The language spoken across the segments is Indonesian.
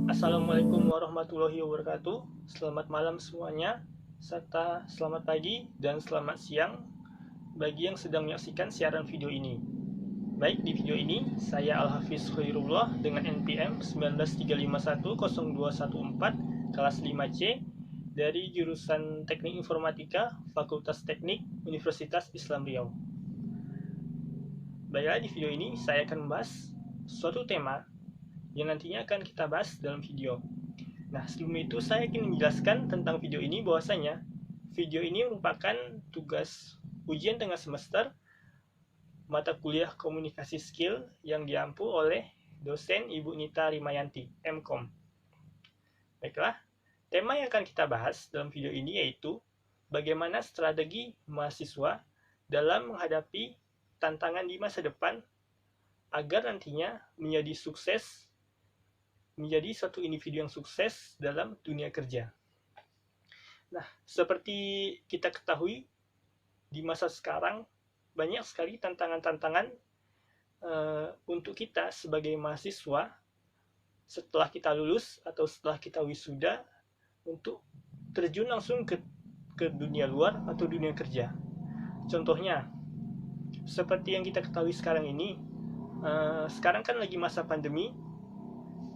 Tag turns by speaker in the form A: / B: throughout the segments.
A: Assalamualaikum warahmatullahi wabarakatuh. Selamat malam semuanya, serta selamat pagi dan selamat siang bagi yang sedang menyaksikan siaran video ini. Baik, di video ini saya Al-Hafiz Khairullah dengan NPM 193510214 kelas 5C dari jurusan Teknik Informatika Fakultas Teknik Universitas Islam Riau. Baiklah, di video ini saya akan membahas suatu tema yang nantinya akan kita bahas dalam video. Nah, sebelum itu saya ingin menjelaskan tentang video ini, bahwasanya video ini merupakan tugas ujian tengah semester mata kuliah komunikasi skill yang diampu oleh dosen Ibu Nita Rimayanti, MKOM. Baiklah, tema yang akan kita bahas dalam video ini yaitu bagaimana strategi mahasiswa dalam menghadapi tantangan di masa depan agar nantinya menjadi suatu individu yang sukses dalam dunia kerja. Nah, seperti kita ketahui, di masa sekarang banyak sekali tantangan-tantangan untuk kita sebagai mahasiswa setelah kita lulus atau setelah kita wisuda untuk terjun langsung ke dunia luar atau dunia kerja. Contohnya, seperti yang kita ketahui sekarang ini, sekarang kan lagi masa pandemi.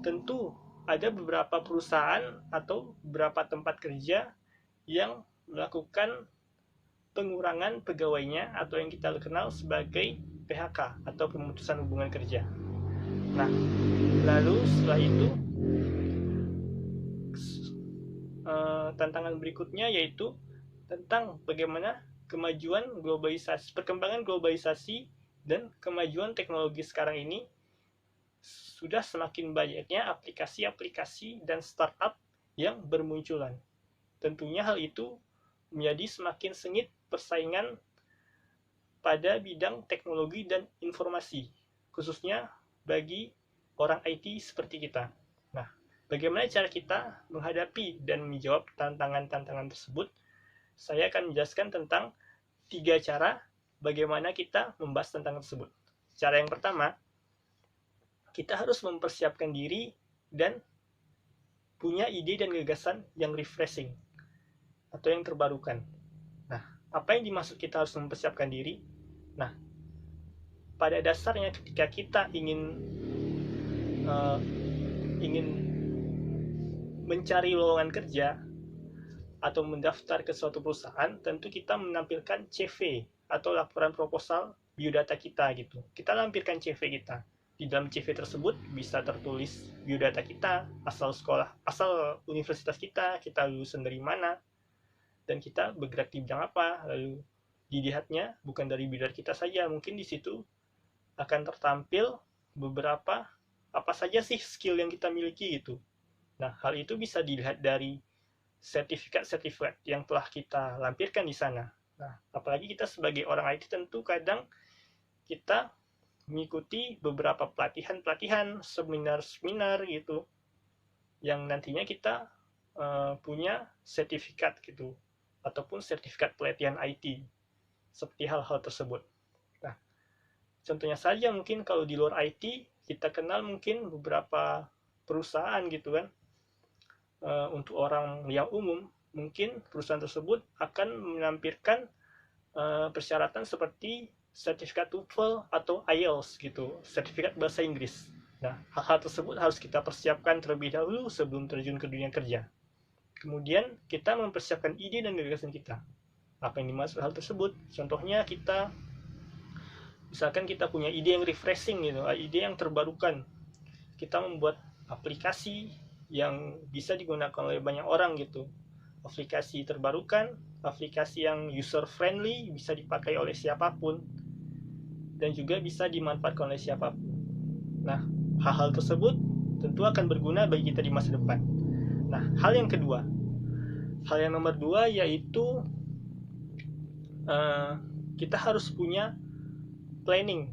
A: Tentu ada beberapa perusahaan atau beberapa tempat kerja yang melakukan pengurangan pegawainya atau yang kita kenal sebagai PHK atau pemutusan hubungan kerja. Nah, lalu setelah itu tantangan berikutnya yaitu tentang bagaimana perkembangan globalisasi dan kemajuan teknologi sekarang ini sudah semakin banyaknya aplikasi-aplikasi dan startup yang bermunculan. Tentunya hal itu menjadi semakin sengit persaingan pada bidang teknologi dan informasi, khususnya bagi orang IT seperti kita. Nah, bagaimana cara kita menghadapi dan menjawab tantangan-tantangan tersebut? Saya akan menjelaskan tentang 3 cara bagaimana kita membahas tantangan tersebut. Cara yang pertama, kita harus mempersiapkan diri dan punya ide dan gagasan yang refreshing atau yang terbarukan. Nah, apa yang dimaksud kita harus mempersiapkan diri? Nah, pada dasarnya ketika kita ingin mencari lowongan kerja atau mendaftar ke suatu perusahaan, tentu kita menampilkan CV atau laporan proposal biodata kita gitu. Kita lampirkan CV kita. Di dalam CV tersebut bisa tertulis biodata kita, asal universitas kita lulusan dari mana, dan kita bergerak di bidang apa. Lalu dilihatnya bukan dari biodata kita saja, mungkin di situ akan tertampil beberapa apa saja sih skill yang kita miliki gitu. Nah, hal itu bisa dilihat dari sertifikat yang telah kita lampirkan di sana. Nah, apalagi kita sebagai orang IT tentu kadang kita mengikuti beberapa pelatihan, seminar gitu, yang nantinya kita punya sertifikat gitu, ataupun sertifikat pelatihan IT, seperti hal-hal tersebut. Nah, contohnya saja mungkin kalau di luar IT, kita kenal mungkin beberapa perusahaan gitu kan, untuk orang yang umum, mungkin perusahaan tersebut akan menampilkan persyaratan seperti sertifikat TOEFL atau IELTS gitu, sertifikat bahasa Inggris. Nah, hal-hal tersebut harus kita persiapkan terlebih dahulu sebelum terjun ke dunia kerja. Kemudian kita mempersiapkan ide dan gagasan kita. Apa yang dimaksud hal tersebut? Contohnya misalkan kita punya ide yang refreshing gitu, ide yang terbarukan. Kita membuat aplikasi yang bisa digunakan oleh banyak orang gitu. Aplikasi terbarukan, aplikasi yang user friendly, bisa dipakai oleh siapapun, dan juga bisa dimanfaatkan oleh siapapun. Nah, hal-hal tersebut tentu akan berguna bagi kita di masa depan. Nah, hal yang nomor 2 yaitu kita harus punya planning,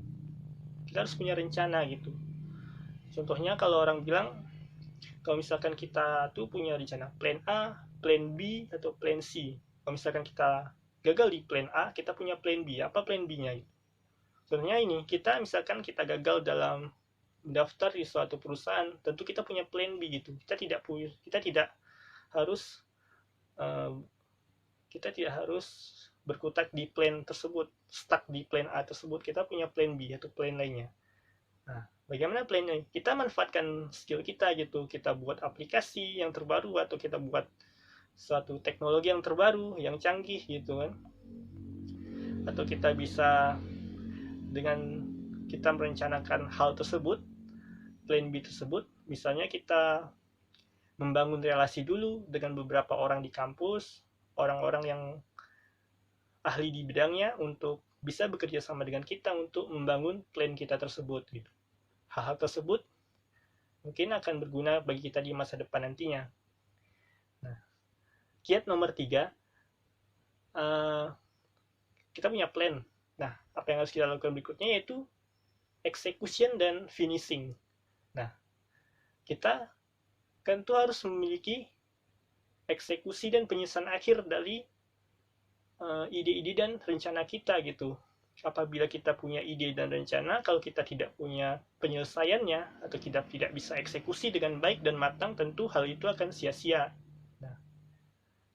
A: kita harus punya rencana gitu. Contohnya kalau orang bilang, kalau misalkan kita tuh punya rencana plan A, plan B, atau plan C. Kalau misalkan kita gagal di plan A, kita punya plan B. Apa plan B-nya? Contohnya ini, misalkan kita gagal dalam mendaftar di suatu perusahaan, tentu kita punya plan B gitu. Kita tidak harus uh, berkutat di plan tersebut, stuck di plan A tersebut. Kita punya plan B atau plan lainnya. Nah, bagaimana plannya? Kita manfaatkan skill kita gitu. Kita buat aplikasi yang terbaru atau kita buat suatu teknologi yang terbaru, yang canggih gitu kan. Atau kita bisa dengan kita merencanakan hal tersebut, plan B tersebut, misalnya kita membangun relasi dulu dengan beberapa orang di kampus, orang-orang yang ahli di bidangnya untuk bisa bekerja sama dengan kita untuk membangun plan kita tersebut gitu. Hal-hal tersebut mungkin akan berguna bagi kita di masa depan nantinya. Nah, kiat nomor 3, kita punya plan. Nah, apa yang harus kita lakukan berikutnya yaitu execution dan finishing. Nah, kita tentu harus memiliki eksekusi dan penyelesaian akhir dari ide-ide dan rencana kita gitu. Apabila kita punya ide dan rencana, kalau kita tidak punya penyelesaiannya atau kita tidak bisa eksekusi dengan baik dan matang, tentu hal itu akan sia-sia. Nah,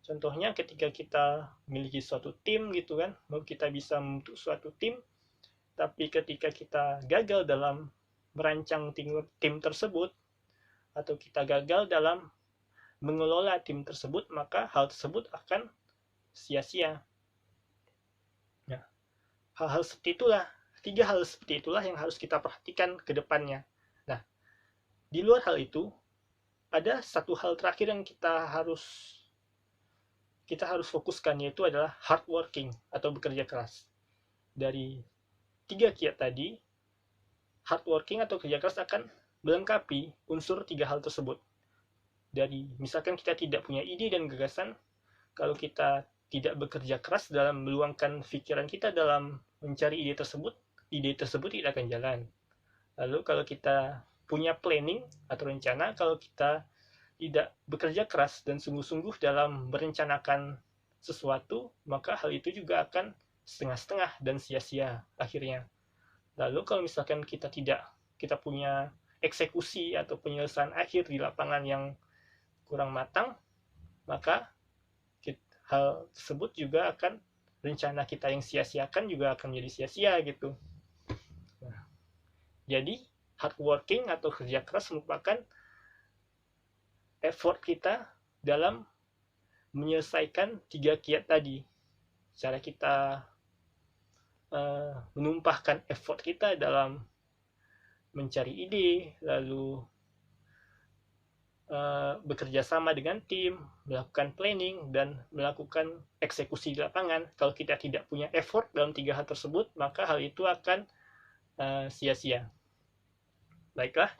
A: contohnya ketika kita memiliki suatu tim gitu kan, mau kita bisa membentuk suatu tim, tapi ketika kita gagal dalam merancang tim tersebut, atau kita gagal dalam mengelola tim tersebut, maka hal tersebut akan sia-sia. Nah, hal-hal seperti itulah, 3 hal seperti itulah yang harus kita perhatikan ke depannya. Nah, di luar hal itu, ada satu hal terakhir yang kita harus fokuskan, yaitu adalah hard working atau bekerja keras. Dari 3 kiat tadi, hard working atau kerja keras akan melengkapi unsur 3 hal tersebut. Dari misalkan kita tidak punya ide dan gagasan, kalau kita tidak bekerja keras dalam meluangkan pikiran kita dalam mencari ide tersebut tidak akan jalan. Lalu kalau kita punya planning atau rencana, kalau kita tidak bekerja keras dan sungguh-sungguh dalam merencanakan sesuatu, maka hal itu juga akan setengah-setengah dan sia-sia akhirnya. Lalu kalau misalkan kita punya eksekusi atau penyelesaian akhir di lapangan yang kurang matang, maka hal tersebut juga akan, rencana kita yang sia-siakan juga akan menjadi sia-sia gitu. Nah, jadi hard working atau kerja keras merupakan effort kita dalam menyelesaikan 3 kiat tadi. Cara kita menumpahkan effort kita dalam mencari ide, lalu bekerja sama dengan tim, melakukan planning, dan melakukan eksekusi di lapangan. Kalau kita tidak punya effort dalam 3 hal tersebut, maka hal itu akan sia-sia. Baiklah,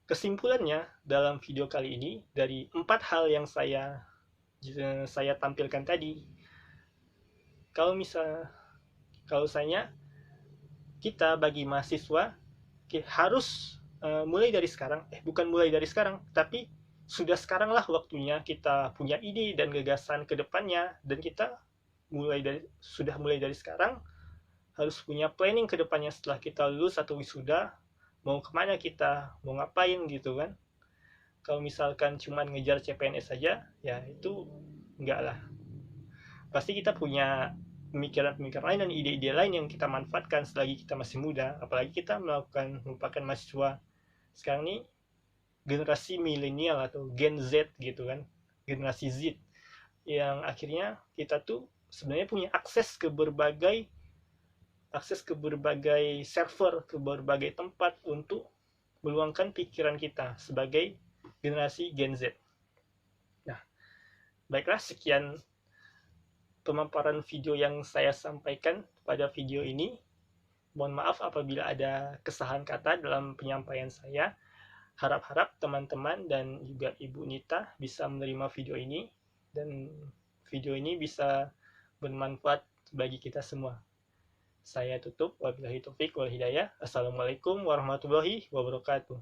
A: kesimpulannya dalam video kali ini, dari 4 hal yang saya tampilkan tadi, kalau kita bagi mahasiswa harus mulai dari sekarang, bukan mulai dari sekarang, tapi sudah sekarang lah waktunya kita punya ide dan gagasan ke depannya, dan kita sudah mulai dari sekarang harus punya planning ke depannya setelah kita lulus atau wisuda, mau kemana kita, mau ngapain gitu kan. Kalau misalkan cuma ngejar CPNS saja, ya itu enggak lah. Pasti kita punya pemikiran-pemikiran lain dan ide-ide lain yang kita manfaatkan selagi kita masih muda, apalagi kita merupakan mahasiswa sekarang ini generasi milenial atau Gen Z gitu kan, generasi Z, yang akhirnya kita tuh sebenarnya punya akses ke berbagai server, ke berbagai tempat untuk meluangkan pikiran kita sebagai generasi Gen Z. Nah, baiklah, sekian pemaparan video yang saya sampaikan pada video ini. Mohon maaf apabila ada kesalahan kata dalam penyampaian saya. Harap-harap teman-teman dan juga Ibu Nita bisa menerima video ini, dan video ini bisa bermanfaat bagi kita semua. Saya tutup. Wabillahi taufik wal hidayah. Assalamualaikum warahmatullahi wabarakatuh.